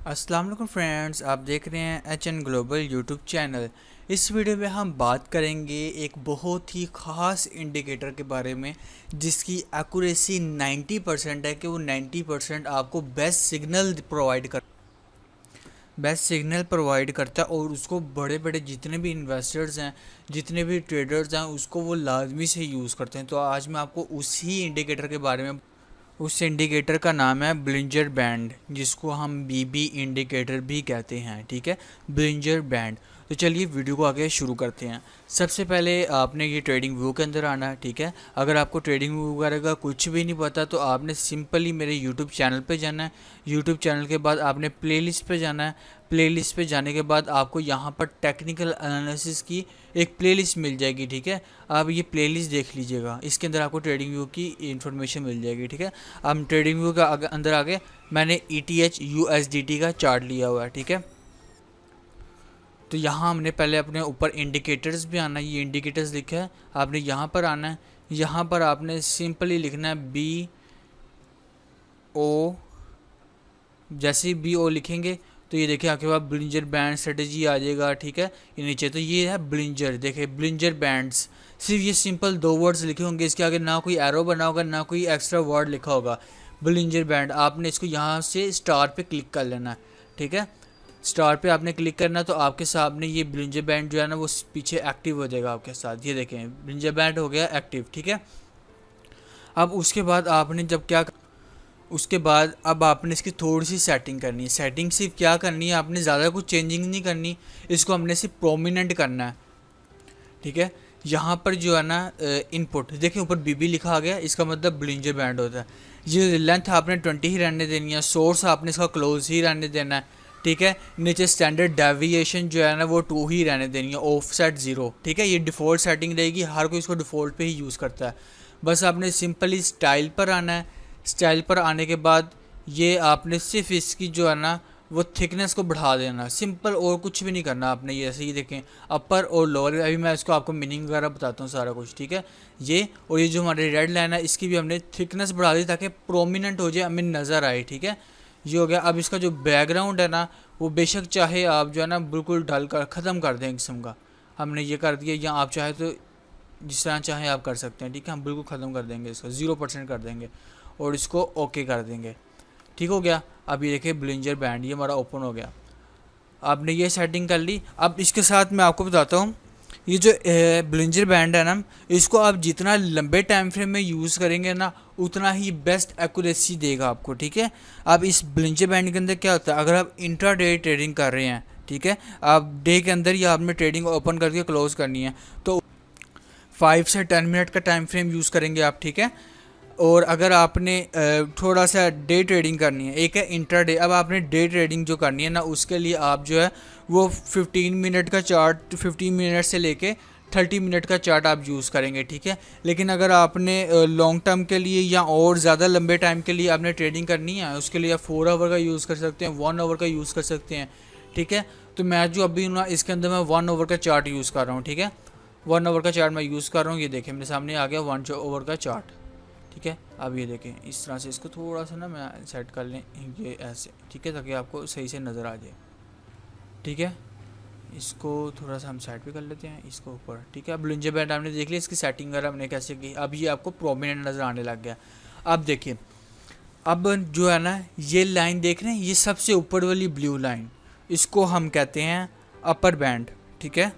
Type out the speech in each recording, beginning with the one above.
अस्सलाम वालेकुम फ्रेंड्स, आप देख रहे हैं HN ग्लोबल यूट्यूब चैनल। इस वीडियो में हम बात करेंगे एक बहुत ही ख़ास इंडिकेटर के बारे में जिसकी एक्यूरेसी 90% है कि वो 90% आपको बेस्ट सिग्नल प्रोवाइड करता है और उसको बड़े बड़े जितने भी इन्वेस्टर्स हैं, जितने भी ट्रेडर्स हैं, उसको वो लाजमी से यूज़ करते हैं। तो आज मैं आपको उसी इंडिकेटर के बारे में, उस इंडिकेटर का नाम है ब्लिंजर बैंड, जिसको हम बीबी इंडिकेटर भी कहते हैं। ठीक है, ब्लिंजर बैंड। तो चलिए वीडियो को आगे शुरू करते हैं। सबसे पहले आपने ये ट्रेडिंग व्यू के अंदर आना है। ठीक है, अगर आपको ट्रेडिंग व्यू वगैरह का कुछ भी नहीं पता तो आपने सिंपली मेरे यूट्यूब चैनल पे जाना है। यूट्यूब चैनल के बाद आपने प्लेलिस्ट पे जाना है। प्लेलिस्ट पे जाने के बाद आपको यहाँ पर टेक्निकल एनालिसिस की एक प्लेलिस्ट मिल जाएगी। ठीक है, आप ये प्लेलिस्ट देख लीजिएगा, इसके अंदर आपको ट्रेडिंग व्यू की इन्फॉर्मेशन मिल जाएगी। ठीक है, अब ट्रेडिंग व्यू का अंदर आगे मैंने ETH USDT का चार्ट लिया हुआ है। ठीक है, तो यहाँ हमने पहले अपने ऊपर इंडिकेटर्स भी आना है। ये इंडिकेटर्स लिखा है, आपने यहाँ पर आना है। यहाँ पर आपने सिंपली लिखना है BO। जैसे ही BO लिखेंगे तो ये देखिए आपके पास ब्लिंजर बैंड स्ट्रेटेजी आ जाएगा। ठीक है, ये नीचे तो ये है ब्लिंजर, देखिए ब्लिंजर बैंड्स। सिर्फ ये सिंपल 2 वर्ड्स लिखे होंगे, इसके आगे ना कोई एरो बना होगा ना कोई एक्स्ट्रा वर्ड लिखा होगा। ब्लिंजर बैंड, आपने इसको यहाँ से स्टार पे क्लिक कर लेना है। ठीक है, स्टार पे आपने क्लिक करना तो आपके सामने ये ब्लिंजर बैंड जो है ना वो पीछे एक्टिव हो जाएगा आपके साथ। ये देखें ब्लिंजर बैंड हो गया एक्टिव। ठीक है, अब उसके बाद आपने जब क्या, उसके बाद अब आपने इसकी थोड़ी सी सेटिंग करनी है। सेटिंग सिर्फ क्या करनी है, आपने ज़्यादा कुछ चेंजिंग नहीं करनी, इसको हमने सिर्फ प्रोमिनेंट करना है। ठीक है, यहाँ पर जो है ना इनपुट देखिए ऊपर BB लिखा आ गया, इसका मतलब ब्लिंजर बैंड होता है। ये लेंथ आपने 20 ही रहने देनी है, सोर्स आपने इसका क्लोज ही रहने देना है। ठीक है, नीचे स्टैंडर्ड डेविएशन जो है ना वो 2 ही रहने देनी है, ऑफसेट 0। ठीक है, ये डिफ़ॉल्ट सेटिंग रहेगी, हर कोई इसको डिफ़ॉल्ट पे ही यूज़ करता है। बस आपने सिंपली स्टाइल पर आना है। स्टाइल पर आने के बाद ये आपने सिर्फ इसकी जो है ना वो थिकनेस को बढ़ा देना, सिंपल, और कुछ भी नहीं करना आपने। ये ऐसे ही देखें अपर और लोअर, अभी मैं इसको आपको मीनिंग वगैरह बताता हूँ सारा कुछ। ठीक है, ये और ये जो हमारी रेड लाइन है इसकी भी हमने थिकनेस बढ़ा दी ताकि प्रोमिनेंट हो जाए, हमें नज़र आए। ठीक है, ये हो गया। अब इसका जो बैकग्राउंड है ना वो बेशक चाहे आप जो है ना बिल्कुल ढल कर ख़त्म कर दें किस्म का, हमने ये कर दिया, या आप चाहे तो जिस तरह चाहें आप कर सकते हैं। ठीक है, हम बिल्कुल ख़त्म कर देंगे, इसको 0% कर देंगे और इसको ओके कर देंगे। ठीक हो गया। अब ये देखिए ब्लिंजर बैंड ये हमारा ओपन हो गया, आपने ये सेटिंग कर ली। अब इसके साथ मैं आपको बताता हूँ, ये जो ब्लिंजर बैंड है ना, इसको आप जितना लंबे टाइम फ्रेम में यूज़ करेंगे ना उतना ही बेस्ट एक्यूरेसी देगा आपको। ठीक है, अब इस ब्लिंजर बैंड के अंदर क्या होता है, अगर आप इंट्राडे ट्रेडिंग कर रहे हैं, ठीक है, आप डे के अंदर ही आपने ट्रेडिंग ओपन करके क्लोज करनी है, तो 5 से 10 मिनट का टाइम फ्रेम यूज़ करेंगे आप। ठीक है, और अगर आपने थोड़ा सा डे ट्रेडिंग करनी है, एक है इंट्राडे, अब आपने डे ट्रेडिंग जो करनी है ना उसके लिए आप जो है वो 15 मिनट का चार्ट, 15 मिनट से लेके 30 मिनट का चार्ट आप यूज़ करेंगे। ठीक है, लेकिन अगर आपने लॉन्ग टर्म के लिए या और ज़्यादा लंबे टाइम के लिए आपने ट्रेडिंग करनी है उसके लिए आप 4 आवर का यूज़ कर सकते हैं, 1 आवर का यूज़ कर सकते हैं। ठीक है, तो मैं जो अभी ना इसके अंदर मैं 1 आवर का चार्ट यूज़ कर रहा हूँ। ठीक है, 1 आवर का चार्ट मैं यूज़ कर रहा हूँ, ये देखें मेरे सामने आ गया 1 आवर का चार्ट। ठीक है, अब ये देखें इस तरह से, इसको थोड़ा सा ना मैं सेट कर लें ये ऐसे। ठीक है, ताकि आपको सही से नज़र आ जाए। ठीक है, इसको थोड़ा सा हम सेट भी कर लेते हैं इसको ऊपर। ठीक है, अब ब्लिंजर बैंड आपने देख लिया, इसकी सेटिंग वगैरह हमने कैसे की, अब ये आपको प्रोमिनेंट नज़र आने लग गया। अब देखिए, अब जो है ना ये लाइन देख रहे हैं, ये सबसे ऊपर वाली ब्लू लाइन, इसको हम कहते हैं अपर बैंड। ठीक है,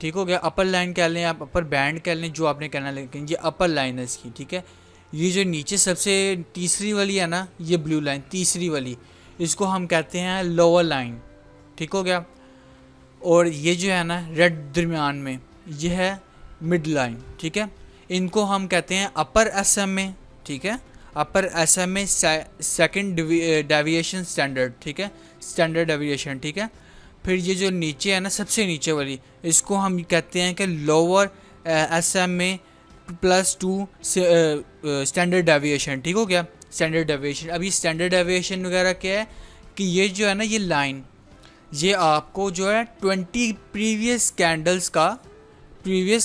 ठीक हो गया। अपर लाइन कह लें आप, अपर बैंड कह लें, जो आपने कहना, लेकिन ये अपर लाइन है इसकी। ठीक है, ये जो नीचे सबसे तीसरी वाली है ना, ये ब्लू लाइन तीसरी वाली, इसको हम कहते हैं लोअर लाइन। ठीक हो गया, और ये जो है ना रेड दरमियान में, ये है मिड लाइन। ठीक है, इनको हम कहते हैं अपर SMA। ठीक है, अपर SMA सेकंड डेविएशन स्टैंडर्ड। ठीक है, स्टैंडर्ड डेविएशन। ठीक है, फिर ये जो नीचे है ना सबसे नीचे वाली, इसको हम कहते हैं कि लोअर SMA +2 स्टैंडर्ड डेविएशन। ठीक हो गया, स्टैंडर्ड डेविएशन। अभी स्टैंडर्ड डेविएशन वगैरह क्या है कि ये जो है ना ये लाइन, ये आपको जो है 20 प्रीवियस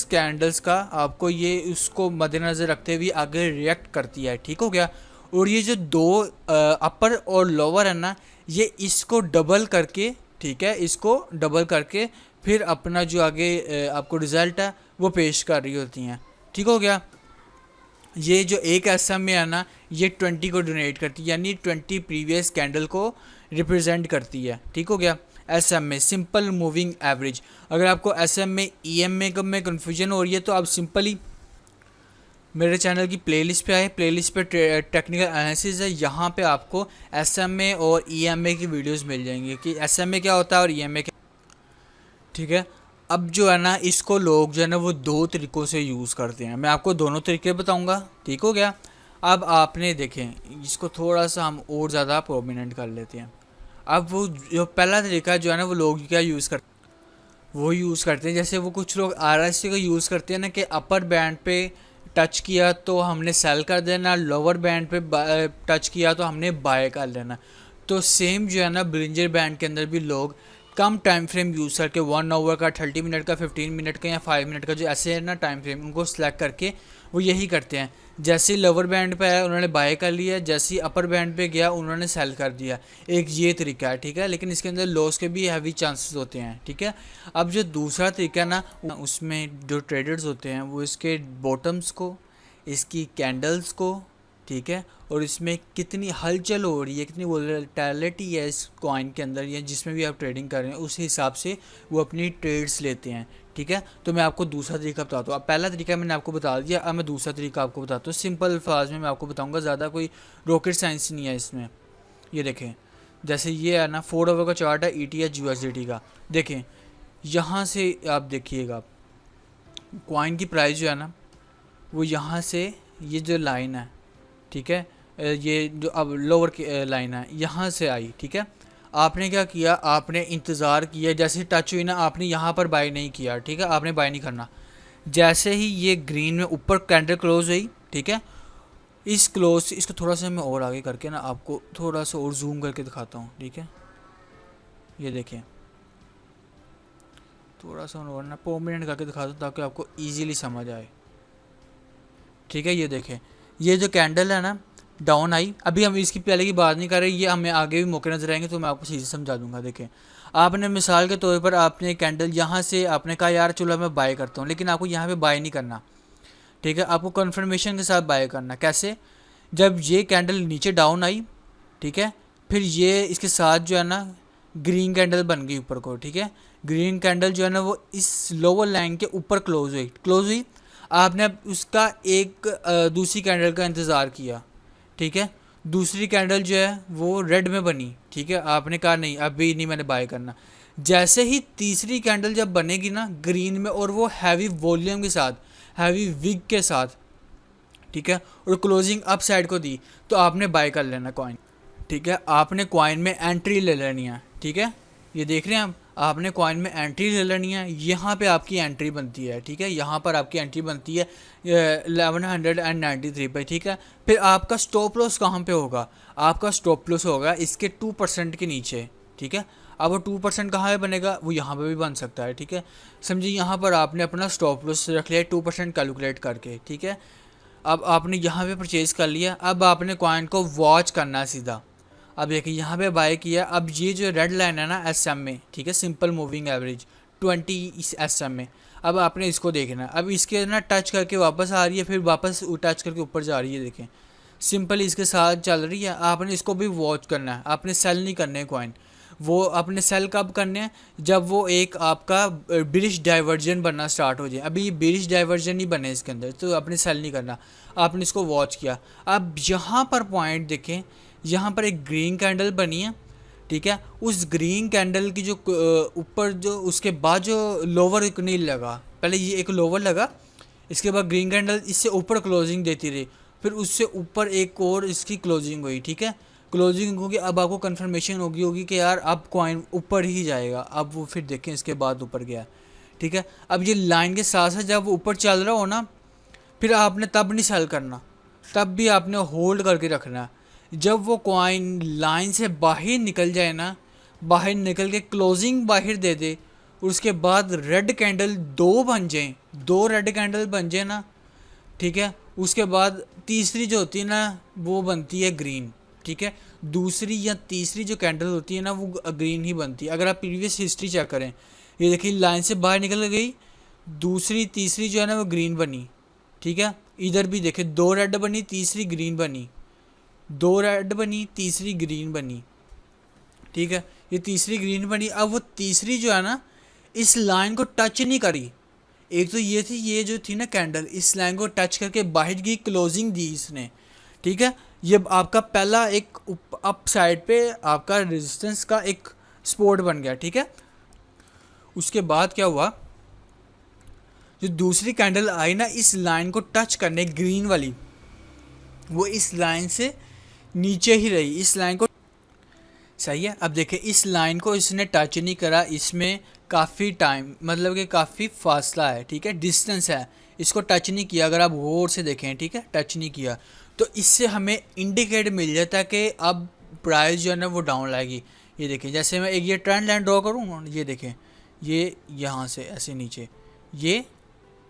कैंडल्स का आपको ये उसको मद्देनज़र रखते हुए आगे रिएक्ट करती है। ठीक हो गया, और ये जो दो अपर और लोअर है ना, ये इसको डबल करके, ठीक है, इसको डबल करके फिर अपना जो आगे आपको रिज़ल्ट है वो पेश कर रही होती हैं। ठीक हो गया। ये जो एक एसएम में है ना, ये 20 को डोनेट करती है, यानी 20 प्रीवियस कैंडल को रिप्रेजेंट करती है। ठीक हो गया। एसएम में सिंपल मूविंग एवरेज। अगर आपको एसएम में ईएम में कन्फ्यूजन हो रही है तो आप सिंपली मेरे चैनल की प्लेलिस्ट पे आए, प्लेलिस्ट पे टेक्निकल एनालिसिस है, यहाँ पे आपको एसएमए और ईएमए की वीडियोस मिल जाएंगी कि एसएमए क्या होता है और ईएमए क्या। ठीक है। अब जो है ना, इसको लोग जो है ना वो दो तरीक़ों से यूज़ करते हैं, मैं आपको दोनों तरीके बताऊंगा। ठीक हो गया। अब आपने देखें, इसको थोड़ा सा हम और ज़्यादा प्रोमिनेंट कर लेते हैं। अब वो जो पहला तरीका जो है ना, वो लोग क्या यूज़ करते वो यूज़ करते हैं, जैसे वो कुछ लोग आरएससी का यूज़ करते हैं ना, कि अपर बैंड पे टच किया तो हमने सेल कर देना, लोअर बैंड पे टच किया तो हमने बाय कर लेना। तो सेम जो है ना, ब्रिंजर बैंड के अंदर भी लोग कम टाइम फ्रेम यूज़ करके 1 आवर का, 30 मिनट का, 15 मिनट का या 5 मिनट का, जो ऐसे है ना टाइम फ्रेम, उनको सिलेक्ट करके वो यही करते हैं। जैसे ही लोअर बैंड पे आया उन्होंने बाय कर लिया, जैसे ही अपर बैंड पे गया उन्होंने सेल कर दिया। एक ये तरीका है। ठीक है। लेकिन इसके अंदर लॉस के भी हैवी चांसेस होते हैं। ठीक है। अब जो दूसरा तरीका है ना, उसमें जो ट्रेडर्स होते हैं वो इसके बॉटम्स को, इसकी कैंडल्स को, ठीक है, और इसमें कितनी हलचल हो रही है, कितनी वोलेटिलिटी है इस कॉइन के अंदर या जिसमें भी आप ट्रेडिंग कर रहे हैं, उस हिसाब से वो अपनी ट्रेड्स लेते हैं। ठीक है। तो मैं आपको दूसरा तरीका बताता हूँ। अब पहला तरीका मैंने आपको बता दिया, अब मैं दूसरा तरीका आपको बताता हूँ। सिंपल अल्फाज में मैं आपको बताऊँगा, ज़्यादा कोई रॉकेट साइंस नहीं है इसमें। ये देखें, जैसे ये है ना 4 आवर का चार्ट है ETH USDT का। देखें यहाँ से आप देखिएगा, कॉइन की प्राइस जो है ना वो यहाँ से, ये जो लाइन है, ठीक है, ये जो अब लोअर की लाइन है, यहाँ से आई। ठीक है। आपने क्या किया, आपने इंतज़ार किया, जैसे टच हुई ना, आपने यहाँ पर बाय नहीं किया। ठीक है। आपने बाय नहीं करना। जैसे ही ये ग्रीन में ऊपर कैंडल क्लोज हुई, ठीक है, इस क्लोज, इसको थोड़ा सा मैं और आगे करके ना आपको थोड़ा सा और जूम करके दिखाता हूँ। ठीक है। ये देखें, थोड़ा सा और ना परमानेंट करके दिखाता हूँ ताकि आपको ईजीली समझ आए। ठीक है। ये देखें, ये जो कैंडल है ना डाउन आई, अभी हम इसकी पहले की बात नहीं कर रहे, ये हमें आगे भी मौके नजर आएंगे तो मैं आपको चीज़ें समझा दूंगा। देखें, आपने मिसाल के तौर पर आपने कैंडल यहाँ से आपने कहा यार चलो मैं बाय करता हूँ, लेकिन आपको यहाँ पे बाय नहीं करना। ठीक है। आपको कन्फर्मेशन के साथ बाय करना। कैसे? जब ये कैंडल नीचे डाउन आई, ठीक है, फिर ये इसके साथ जो है ना ग्रीन कैंडल बन गई ऊपर को। ठीक है। ग्रीन कैंडल जो है ना वो इस लोअर लाइन के ऊपर क्लोज हुई। आपने अब उसका एक दूसरी कैंडल का इंतज़ार किया। ठीक है। दूसरी कैंडल जो है वो रेड में बनी। ठीक है। आपने कहा नहीं अभी नहीं, मैंने बाय करना। जैसे ही तीसरी कैंडल जब बनेगी ना ग्रीन में, और वो हैवी वॉल्यूम के साथ, हैवी विग के साथ, ठीक है, और क्लोजिंग अप साइड को दी, तो आपने बाय कर लेना कॉइन। ठीक है। आपने कॉइन में एंट्री ले लेनी है। ठीक है। ये देख रहे हैं आप, आपने कॉइन में एंट्री ले लेनी है। यहाँ पे आपकी एंट्री बनती है। ठीक है। यहाँ पर आपकी एंट्री बनती है 1193 पे। ठीक है। फिर आपका स्टॉप लॉस कहाँ पे होगा? आपका स्टॉप लॉस होगा इसके 2% के नीचे। ठीक है। अब वो 2% कहाँ पे बनेगा? वो यहाँ पे भी बन सकता है। ठीक है। समझिए यहाँ पर आपने अपना स्टॉप लॉस रख लिया 2% कैलकुलेट करके। ठीक है। अब आपने यहाँ पे परचेज़ कर लिया, अब आपने कॉइन को वॉच करना है सीधा। अब देखिए यहाँ पे बाय किया, अब ये जो रेड लाइन है ना एसएम में, ठीक है, सिंपल मूविंग एवरेज 20 इस एसएम में, अब आपने इसको देखना है। अब इसके ना टच करके वापस आ रही है, फिर वापस टच करके ऊपर जा रही है। देखें सिंपल इसके साथ चल रही है। आपने इसको भी वॉच करना है, आपने सेल नहीं करने कॉइन। वो अपने सेल कब करने हैं? जब वो एक आपका बिरिश डाइवर्जन बनना स्टार्ट हो जाए। अभी ये बिरिश डाइवर्जन ही बने इसके अंदर, तो आपने सेल नहीं करना, आपने इसको वॉच किया। अब यहाँ पर पॉइंट देखें, यहाँ पर एक ग्रीन कैंडल बनी है। ठीक है। उस ग्रीन कैंडल की जो ऊपर जो उसके बाद जो लोअर एक नहीं लगा, पहले ये एक लोअर लगा, इसके बाद ग्रीन कैंडल इससे ऊपर क्लोजिंग देती रही, फिर उससे ऊपर एक और इसकी क्लोजिंग हुई। ठीक है। क्लोजिंग होगी, अब आपको कंफर्मेशन होगी कि यार अब कॉइन ऊपर ही जाएगा। अब वो फिर देखें इसके बाद ऊपर गया। ठीक है। अब ये लाइन के साथ साथ जब वो ऊपर चल रहा हो ना, फिर आपने तब नहीं सेल करना, तब भी आपने होल्ड करके रखना है। जब वो कॉइन लाइन से बाहर निकल जाए ना, बाहर निकल के क्लोजिंग बाहर दे दे, उसके बाद रेड कैंडल दो रेड कैंडल बन जाए ना, ठीक है, उसके बाद तीसरी जो होती है ना वो बनती है ग्रीन, ठीक है। दूसरी या तीसरी जो कैंडल होती है ना वो ग्रीन ही बनती है। अगर आप प्रीवियस हिस्ट्री चेक करें, ये देखिए लाइन से बाहर निकल गई, दूसरी तीसरी जो है ना वो ग्रीन बनी, ठीक है। इधर भी देखे 2 रेड बनी, तीसरी ग्रीन बनी, 2 रेड बनी, तीसरी ग्रीन बनी, ठीक है। ये तीसरी ग्रीन बनी। अब वो तीसरी जो है ना इस लाइन को टच नहीं करी। एक तो ये थी, ये जो थी ना कैंडल इस लाइन को टच करके बाहर की क्लोजिंग दी इसने, ठीक है। ये आपका पहला एक अप साइड पे आपका रेजिस्टेंस का एक सपोर्ट बन गया, ठीक है। उसके बाद क्या हुआ, जो दूसरी कैंडल आई ना इस लाइन को टच करने ग्रीन वाली, वो इस लाइन से नीचे ही रही, इस लाइन को, सही है। अब देखें इस लाइन को इसने टच नहीं करा, इसमें काफ़ी टाइम मतलब कि काफ़ी फासला है, ठीक है, डिस्टेंस है, इसको टच नहीं किया। अगर आप गौर से देखें, ठीक है, टच नहीं किया, तो इससे हमें इंडिकेट मिल जाता है कि अब प्राइस जो है ना वो डाउन लाएगी। ये देखें, जैसे मैं एक ये ट्रेंड लाइन ड्रॉ करूँ, ये देखें, ये यहाँ से ऐसे नीचे ये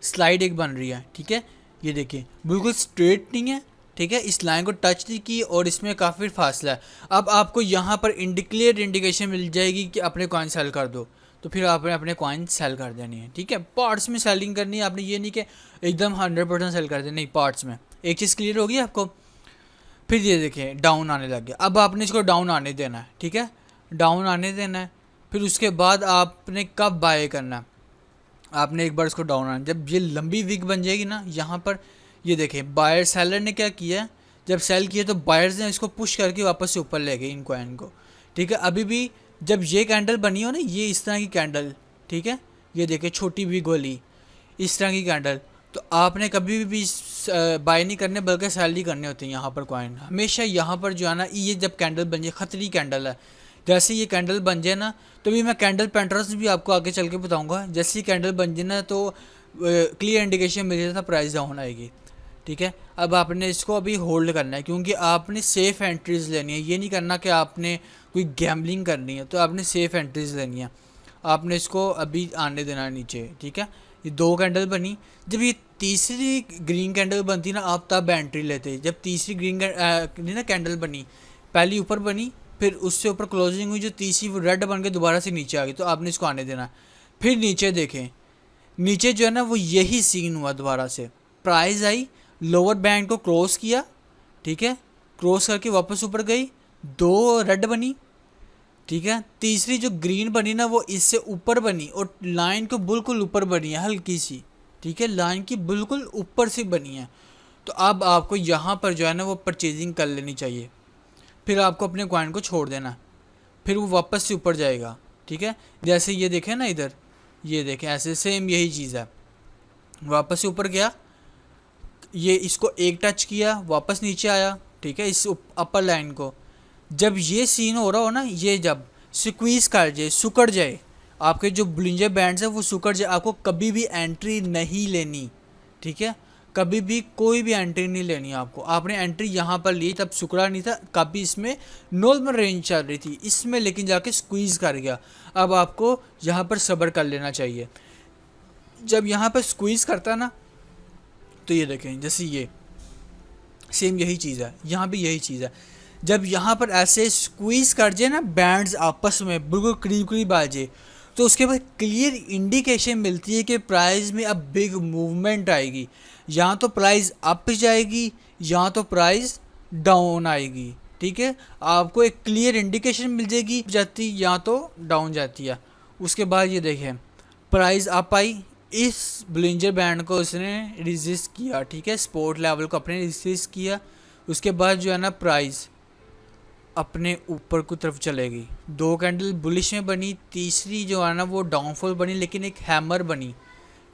स्लाइड एक बन रही है, ठीक है। ये देखिए बिल्कुल स्ट्रेट नहीं है, ठीक है, इस लाइन को टच नहीं की और इसमें काफ़ी फासला है। अब आपको यहाँ पर क्लियर इंडिकेशन मिल जाएगी कि अपने कॉइन सेल कर दो, तो फिर आपने अपने कॉइन सेल कर देनी है, ठीक है। पार्ट्स में सेलिंग करनी है आपने, ये नहीं कि एकदम 100% सेल कर देना, नहीं, पार्ट्स में। एक चीज़ क्लियर होगी आपको। फिर ये देखिए डाउन आने लग गया, अब आपने इसको डाउन आने देना है, ठीक है, डाउन आने देना है। फिर उसके बाद आपने कब बाय करना है, आपने एक बार इसको डाउन आना, जब ये लंबी विक बन जाएगी ना यहाँ पर, ये देखें बायर सेलर ने क्या किया, जब सेल किया तो बायर्स ने इसको पुश करके वापस से ऊपर ले गए इन कॉइन को, ठीक है। अभी भी जब ये कैंडल बनी हो ना, ये इस तरह की कैंडल, ठीक है, ये देखें छोटी भी गोली, इस तरह की कैंडल, तो आपने कभी भी बाय नहीं करने बल्कि सेल ही करने होते हैं यहाँ पर कॉइन। हमेशा यहाँ पर जो है ना ये जब कैंडल बन जाए, खतरी कैंडल है, जैसे ये कैंडल बन जाए ना, तो भी मैं कैंडल पैटर्न्स भी आपको आगे चल के बताऊंगा। जैसे ही कैंडल बन जाए ना तो क्लियर इंडिकेशन मिल जाता है प्राइस डाउन आएगी, ठीक है। अब आपने इसको अभी होल्ड करना है क्योंकि आपने सेफ़ एंट्रीज लेनी है, ये नहीं करना कि आपने कोई गैम्बलिंग करनी है, तो आपने सेफ़ एंट्रीज लेनी है। आपने इसको अभी आने देना है नीचे, ठीक है। ये 2 कैंडल बनी, जब ये तीसरी ग्रीन कैंडल बनती ना आप तब एंट्री लेते। जब तीसरी ग्रीन ना कैंडल बनी, पहली ऊपर बनी, फिर उससे ऊपर क्लोजिंग हुई, जो तीसरी वो रेड बन के दोबारा से नीचे आ गई, तो आपने इसको आने देना। फिर नीचे देखें, नीचे जो है ना वो यही सीन हुआ, दोबारा से प्राइस आई, लोअर बैंड को क्रॉस किया, ठीक है, क्रॉस करके वापस ऊपर गई, 2 रेड बनी, ठीक है, तीसरी जो ग्रीन बनी ना वो इससे ऊपर बनी और लाइन को बिल्कुल ऊपर बनी है, हल्की सी, ठीक है, लाइन की बिल्कुल ऊपर से बनी है। तो अब आपको यहाँ पर जो है ना वो परचेजिंग कर लेनी चाहिए, फिर आपको अपने कॉइन को छोड़ देना, फिर वो वापस से ऊपर जाएगा, ठीक है। जैसे ये देखें ना इधर, ये देखें ऐसे सेम यही चीज़ है, वापस से ऊपर गया, ये इसको एक टच किया, वापस नीचे आया, ठीक है, इस अपर लाइन को। जब ये सीन हो रहा हो ना, ये जब स्क्वीज कर जाए, सुकड़ जाए, आपके जो ब्लिंजर बैंड्स है वो सुकड़ जाए, आपको कभी भी एंट्री नहीं लेनी, ठीक है, कभी भी कोई भी एंट्री नहीं लेनी आपको। आपने एंट्री यहाँ पर ली तब सुकड़ा नहीं था, काफ़ी इसमें नॉर्मल रेंज चल रही थी इसमें, लेकिन जाके स्क्वीज कर गया। अब आपको यहाँ पर सब्र कर लेना चाहिए। जब यहाँ पर स्क्वीज करता ना, तो ये देखें जैसे ये सेम यही चीज़ है, यहाँ भी यही चीज़ है। जब यहाँ पर ऐसे स्क्वीज कर जाए ना बैंड्स आपस में बिल्कुल करीब करीब आ जाए, तो उसके बाद क्लियर इंडिकेशन मिलती है कि प्राइस में अब बिग मूवमेंट आएगी, या तो प्राइस अप जाएगी या तो प्राइस डाउन आएगी, ठीक है। आपको एक क्लियर इंडिकेशन मिल जाएगी, जाती या तो डाउन जाती है। उसके बाद ये देखें प्राइस अप आई, इस ब्लिंजर बैंड को उसने रेजिस्ट किया, ठीक है, सपोर्ट लेवल को अपने रेजिस्ट किया। उसके बाद जो है ना प्राइस अपने ऊपर की तरफ चलेगी। 2 कैंडल बुलिश में बनी, तीसरी जो है ना वो डाउनफॉल बनी, लेकिन एक हैमर बनी,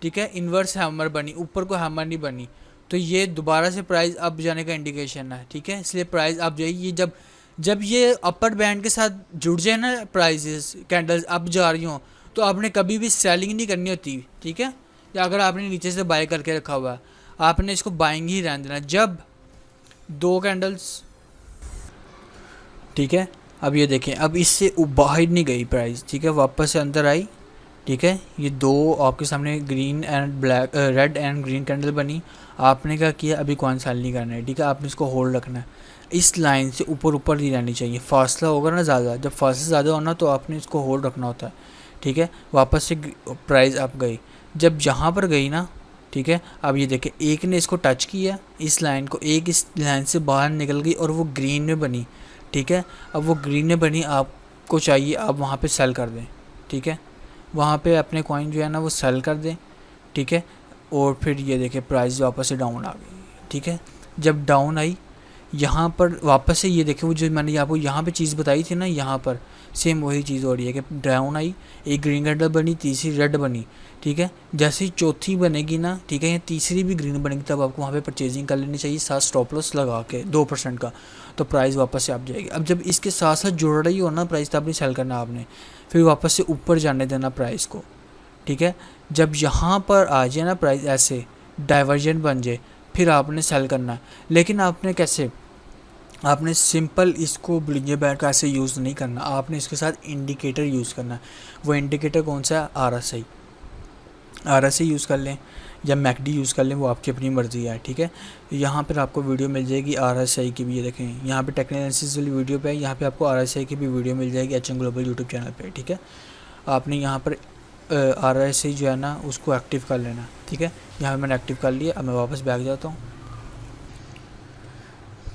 ठीक है, इन्वर्स हैमर बनी, ऊपर को हैमर नहीं बनी, तो ये दोबारा से प्राइस अप जाने का इंडिकेशन है, ठीक है। इसलिए प्राइस अप जाएगी। जब ये अपर बैंड के साथ जुड़ जाए ना प्राइसेस, कैंडल्स अप जा रही हों, तो आपने कभी भी सेलिंग नहीं करनी होती, ठीक है। या अगर आपने नीचे से बाय करके रखा हुआ है, आपने इसको बाइंग ही रहने देना। जब 2 कैंडल्स, ठीक है, अब ये देखें, अब इससे बाहर नहीं गई प्राइस, ठीक है, वापस से अंदर आई, ठीक है। ये दो आपके सामने green and black red and green candle बनी, आपने क्या किया, अभी कौन सेल नहीं करना है, ठीक है। आपने इसको होल्ड रखना है, इस लाइन से ऊपर ऊपर नहीं रहनी चाहिए, फासला होगा ना ज़्यादा, जब फासला ज़्यादा होना तो आपने इसको होल्ड रखना होता है, ठीक है। वापस से प्राइस अप गई, जब यहाँ पर गई ना, ठीक है। अब ये देखें, एक ने इसको टच किया, इस लाइन को, एक इस लाइन से बाहर निकल गई और वो ग्रीन में बनी, ठीक है। अब वो ग्रीन में बनी, आपको चाहिए आप वहाँ पे सेल कर दें, ठीक है। वहाँ पे अपने कॉइन जो है ना वो सेल कर दें, ठीक है। और फिर ये देखें प्राइस वापस से डाउन आ गई, ठीक है। जब डाउन आई, यहाँ पर वापस से ये देखें, वो जो मैंने आपको यहाँ पे चीज़ बताई थी ना, यहाँ पर सेम वही चीज़ हो रही है कि डाउन आई, एक ग्रीन कैंडल बनी, तीसरी रेड बनी, ठीक है। जैसे ही चौथी बनेगी ना, ठीक है, या तीसरी भी ग्रीन बनेगी, तब आपको वहाँ पे परचेजिंग कर लेनी चाहिए, साथ स्टॉप लॉस लगा के 2% का, तो प्राइस वापस से आप जाएगी। अब जब इसके साथ साथ जुड़ रही हो ना प्राइस, तब नहीं सेल करना आपने, फिर वापस से ऊपर जाने देना प्राइस को, ठीक है। जब यहाँ पर आ जाए ना प्राइस ऐसे डाइवर्जेंट बन जाए, फिर आपने सेल करना है। लेकिन आपने कैसे, आपने सिंपल इसको ब्लिंजर बैंड का ऐसे यूज़ नहीं करना, आपने इसके साथ इंडिकेटर यूज़ करना है। वो इंडिकेटर कौन सा है, RSI यूज़ कर लें या मैकडी यूज़ कर लें, वो आपकी अपनी मर्ज़ी है, ठीक है। यहाँ पर आपको वीडियो मिल जाएगी RSI की भी, ये देखें यहाँ पे टेक्निकल एनालिसिस वाली वीडियो पे है, यहाँ पे आपको RSI की भी वीडियो मिल जाएगी HM ग्लोबल यूट्यूब चैनल पे, ठीक है। आपने यहाँ पर RSI जो है ना उसको एक्टिव कर लेना, ठीक है। यहाँ पे मैंने एक्टिव कर लिया, अब मैं वापस बैक जाता हूँ,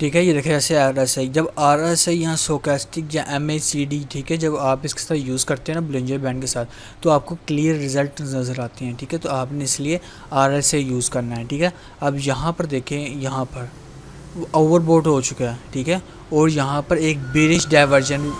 ठीक है। ये देखें ऐसे RSI, जब RSI यहाँ स्टोचैस्टिक या MACD, ठीक है, जब आप इसके साथ यूज़ करते हैं ना ब्लिंजर बैंड के साथ, तो आपको क्लियर रिजल्ट नज़र आते हैं, ठीक है। तो आपने इसलिए RSI यूज़ करना है, ठीक है। अब यहाँ पर देखें, यहाँ पर ओवरबोट हो चुका है, ठीक है, और यहाँ पर एक बेरिश डाइवर्जन,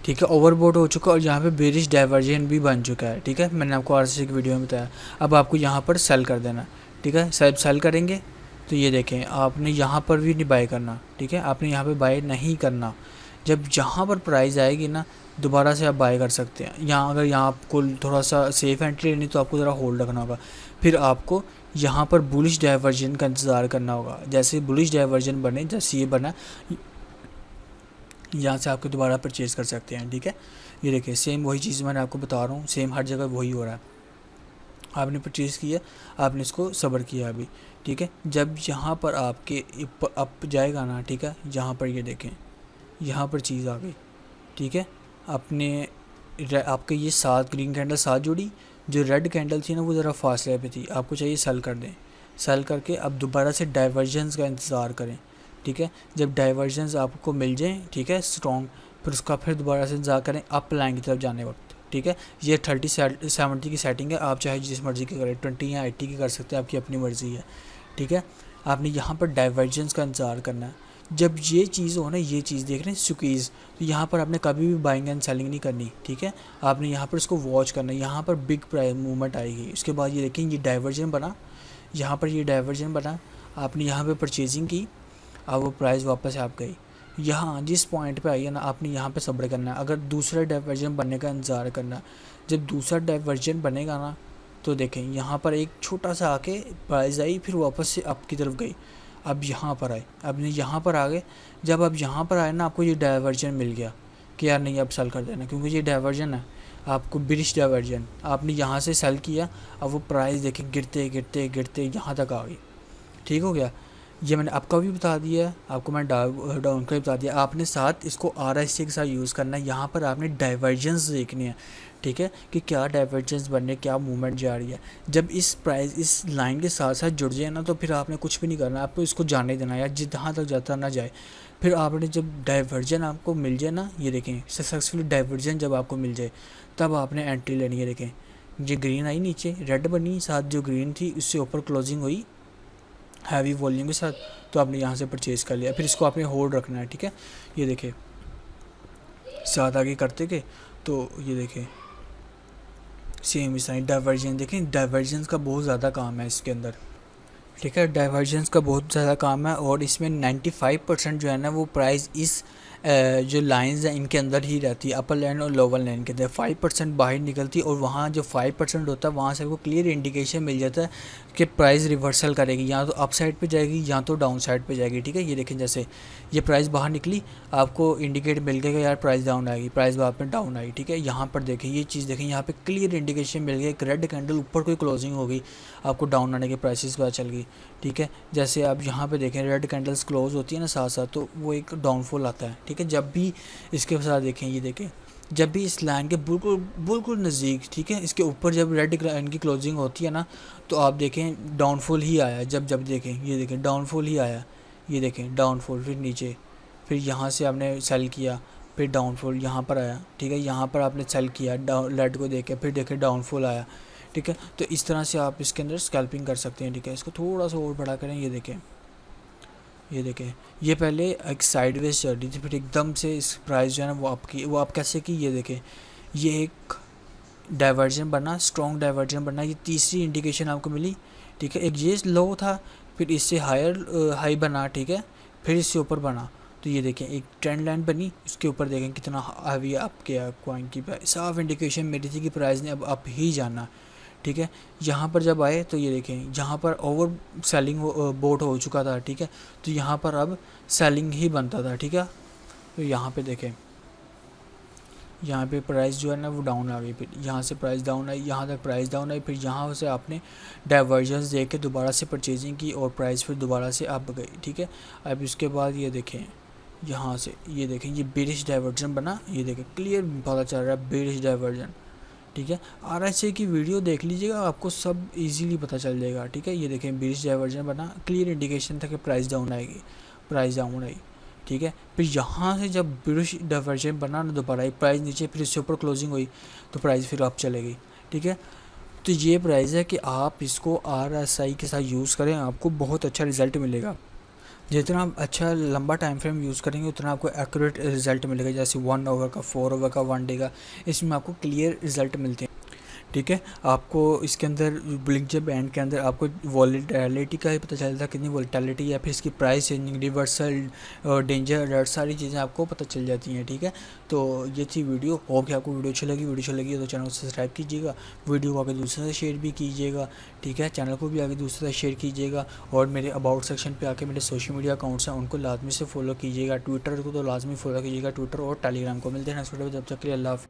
ठीक है, ओवरबोट हो चुका है और यहाँ पे बेरिश डाइवर्जन भी बन चुका है, ठीक है। मैंने आपको RSI की वीडियो में बताया। अब आपको यहाँ पर सेल कर देना, ठीक है। सेल करेंगे तो ये देखें, आपने यहाँ पर भी नहीं बाय करना, ठीक है। आपने यहाँ पे बाय नहीं करना, जब यहाँ पर प्राइस आएगी ना दोबारा से आप बाय कर सकते हैं। यहाँ अगर यहाँ आपको थोड़ा सा सेफ एंट्री लेनी तो आपको ज़रा होल्ड रखना होगा, फिर आपको यहाँ पर बुलिश डाइवर्जन का इंतज़ार करना होगा। जैसे बुलिश डाइवर्जन बने, जैसे ये बना, यहाँ से आपको दोबारा परचेज़ कर सकते हैं, ठीक है। ये देखिए सेम वही चीज़ मैंने आपको बता रहा हूँ, सेम हर जगह वही हो रहा है। आपने परचेज़ किया, आपने इसको सब्र किया अभी, ठीक है। जब यहाँ पर आपके अप जाएगा ना, ठीक है, यहाँ पर ये देखें, यहाँ पर चीज़ आ गई, ठीक है। आपके ये 7 ग्रीन कैंडल साथ जुड़ी, जो रेड कैंडल थी ना वो ज़रा फासले पे थी, आपको चाहिए सेल कर दें। सेल करके अब दोबारा से डाइवर्जेंस का इंतज़ार करें, ठीक है। जब डाइवर्जेंस आपको मिल जाए, ठीक है, स्ट्रॉन्ग, फिर उसका फिर दोबारा से इंतज़ार करें अप लाइन की तरफ जाने वक्त, ठीक है। ये 30-70 की सेटिंग है, आप चाहे जिस मर्ज़ी की करें, 20 या 80 की कर सकते हैं, आपकी अपनी मर्ज़ी है, ठीक है। आपने यहाँ पर डाइवर्जेंस का इंतज़ार करना है। जब ये चीज़ हो ना, ये चीज़ देख रहे हैं स्क्वीज़, तो यहाँ पर आपने कभी भी बाइंग एंड सेलिंग नहीं करनी, ठीक है। आपने यहाँ पर इसको वॉच करना है, यहाँ पर बिग प्राइस मूवमेंट आएगी। उसके बाद ये देखें, ये डाइवर्जन बना, यहाँ पर ये डाइवर्जन बना, आपने यहाँ पे परचेजिंग की, अब वो प्राइस वापस आप गई। यहाँ जिस पॉइंट पे आई है ना, आपने यहाँ पे सब्र करना है, अगर दूसरा डाइवर्जन बनने का इंतज़ार करना। जब दूसरा डाइवर्जन बनेगा ना, तो देखें यहाँ पर एक छोटा सा आके प्राइस आई, फिर वापस से अप की तरफ गई, अब यहाँ पर आए, अब यहाँ पर आ गए। जब अब यहाँ पर आए ना, आपको ये डाइवर्जन मिल गया कि यार नहीं अब सेल कर देना, क्योंकि ये डाइवर्जन है आपको बिरिश डाइवर्जन, आपने यहाँ से सेल किया, अब वो प्राइस देखें गिरते गिरते गिरते यहाँ तक आ गई, ठीक हो गया। ये मैंने आपका भी बता दिया, आपको मैं डाउन का भी बता दिया। आपने साथ इसको RSI के साथ यूज़ करना है, यहाँ पर आपने डाइवर्जेंस देखने हैं, ठीक है, कि क्या डाइवर्जेंस बनने, क्या मूवमेंट जा रही है। जब इस प्राइस इस लाइन के साथ साथ जुड़ जाए ना, तो फिर आपने कुछ भी नहीं करना, आपको इसको जाने देना यार, जहाँ तक जाता ना जाए। फिर आपने जब डाइवर्जन आपको मिल जाए ना, ये देखें सक्सेसफुली डाइवर्जन जब आपको मिल जाए, तब आपने एंट्री लेनी है। देखें ये ग्रीन आई, नीचे रेड बनी, साथ जो ग्रीन थी उससे ऊपर क्लोजिंग हुई हैवी वॉल्यूम के साथ, तो आपने यहाँ से परचेज़ कर लिया, फिर इसको आपने होल्ड रखना है, ठीक है। ये देखें साथ आगे करते के, तो ये देखें सेम इस तरह डाइवर्जन, देखें डाइवर्जेंस का बहुत ज़्यादा काम है इसके अंदर, ठीक है। डाइवर्जेंस का बहुत ज़्यादा काम है, और इसमें 95% जो है ना वो प्राइस इस जो लाइंस हैं इनके अंदर ही रहती है, अपर लाइन और लोअर लाइन के अंदर 5% बाहर निकलती है, और वहाँ जो 5% होता है वहाँ से आपको क्लियर इंडिकेशन मिल जाता है कि प्राइस रिवर्सल करेगी, या तो अप साइड पे जाएगी या तो डाउन साइड पे जाएगी। ठीक है, ये देखें जैसे ये प्राइस बाहर निकली, आपको इंडिकेट मिल गया यार प्राइस डाउन आएगी, प्राइस वहाँ पे डाउन आई। ठीक है, यहाँ पर देखें ये चीज़ देखें, यहाँ पे क्लियर इंडिकेशन मिल गया, एक रेड कैंडल ऊपर कोई क्लोजिंग हो गई, आपको डाउन आने के प्राइसेस पता चल गई। ठीक है, जैसे आप यहाँ पे देखें रेड कैंडल्स क्लोज होती है ना साथ साथ, तो वो एक डाउनफॉल आता है। ठीक है, जब भी इसके साथ देखें, ये देखें जब भी इस लाइन के बिल्कुल बिल्कुल नज़दीक, ठीक है, इसके ऊपर जब रेड लाइन की क्लोजिंग होती है ना, तो आप देखें डाउनफॉल ही आया। जब जब देखें ये देखें डाउनफॉल ही आया, ये देखें डाउनफॉल, फिर नीचे, फिर यहाँ से आपने सेल किया, फिर डाउनफॉल यहाँ पर आया। ठीक है, यहाँ पर आपने सेल किया डाउन रेड को देखे, फिर देखें डाउनफॉल आया। ठीक है, तो इस तरह से आप इसके अंदर स्कैल्पिंग कर सकते हैं। ठीक है, इसको थोड़ा सा और बड़ा करें, ये देखें, ये देखें ये पहले एक साइडवेज चल रही थी, फिर एकदम से इस प्राइस जो है ना वो आप कैसे की, ये देखें ये एक डाइवर्जन बना, स्ट्रॉन्ग डाइवर्जन बना, ये तीसरी इंडिकेशन आपको मिली। ठीक है, एक ये लो था, फिर इससे हायर हाई बना। ठीक है, फिर इससे ऊपर बना, तो ये देखें एक ट्रेंड लाइन बनी, इसके ऊपर देखें कितना हैवी अप किया कॉइन की, साफ इंडिकेशन मिली थी कि प्राइस ने अब अप ही जाना। ठीक है, यहाँ पर जब आए तो ये देखें यहाँ पर ओवर सेलिंग बोट हो चुका था। ठीक है, तो यहाँ पर अब सेलिंग ही बनता था। ठीक है, तो यहाँ पे देखें यहाँ पे प्राइस जो है ना वो डाउन आ गई, फिर यहाँ से प्राइस डाउन आई, यहाँ तक प्राइस डाउन आई, फिर यहाँ से आपने डाइवर्जेंस दे के दोबारा से परचेजिंग की और प्राइस फिर दोबारा से अप गई। ठीक है, अब इसके बाद ये देखें यहाँ से, ये देखें ये बेरिश डाइवर्जन बना, ये देखें क्लियर पता चल रहा है बेरिश डाइवर्जन। ठीक है, RSI की वीडियो देख लीजिएगा, आपको सब इजीली पता चल जाएगा। ठीक है, ये देखें बेरिश डाइवर्जन बना, क्लियर इंडिकेशन था कि प्राइस डाउन आएगी, प्राइस डाउन आई। ठीक है, फिर यहाँ से जब बेरिश डाइवर्जन बना ना दोबारा आई, प्राइस नीचे, फिर इससे ऊपर क्लोजिंग हुई तो प्राइस फिर अप चलेगी। ठीक है, तो ये प्राइस है कि आप इसको RSI के साथ यूज़ करें, आपको बहुत अच्छा रिज़ल्ट मिलेगा। जितना आप अच्छा लंबा टाइम फ्रेम यूज़ करेंगे उतना आपको एक्यूरेट रिज़ल्ट मिलेगा, जैसे 1 आवर का, 4 आवर का, 1 डे का, इसमें आपको क्लियर रिज़ल्ट मिलते हैं। ठीक है, आपको इसके अंदर ब्लिंजर बैंड के अंदर आपको वॉलेटिलिटी का ही पता चलता है, कितनी वॉलेटिलिटी, या फिर इसकी price changing, reversal, danger alert, सारी चीज़ें आपको पता चल जाती हैं। ठीक है, तो ये थी वीडियो, होप कि आपको वीडियो अच्छी लगी। वीडियो अच्छी लगी तो चैनल को सब्सक्राइब कीजिएगा, वीडियो को आगे दूसरे से शेयर भी कीजिएगा। ठीक है, चैनल को भी आगे दूसरे से शेयर कीजिएगा, और मेरे अबाउट सेक्शन पे आके मेरे सोशल मीडिया अकाउंट्स हैं उनको लाजमी से फॉलो कीजिएगा। ट्विटर को तो लाजमी फॉलो कीजिएगा, ट्विटर और टेलीग्राम को। मिलते हैं नेक्स्ट वीडियो में, जब तक के लिए अल्लाह हाफ़िज़।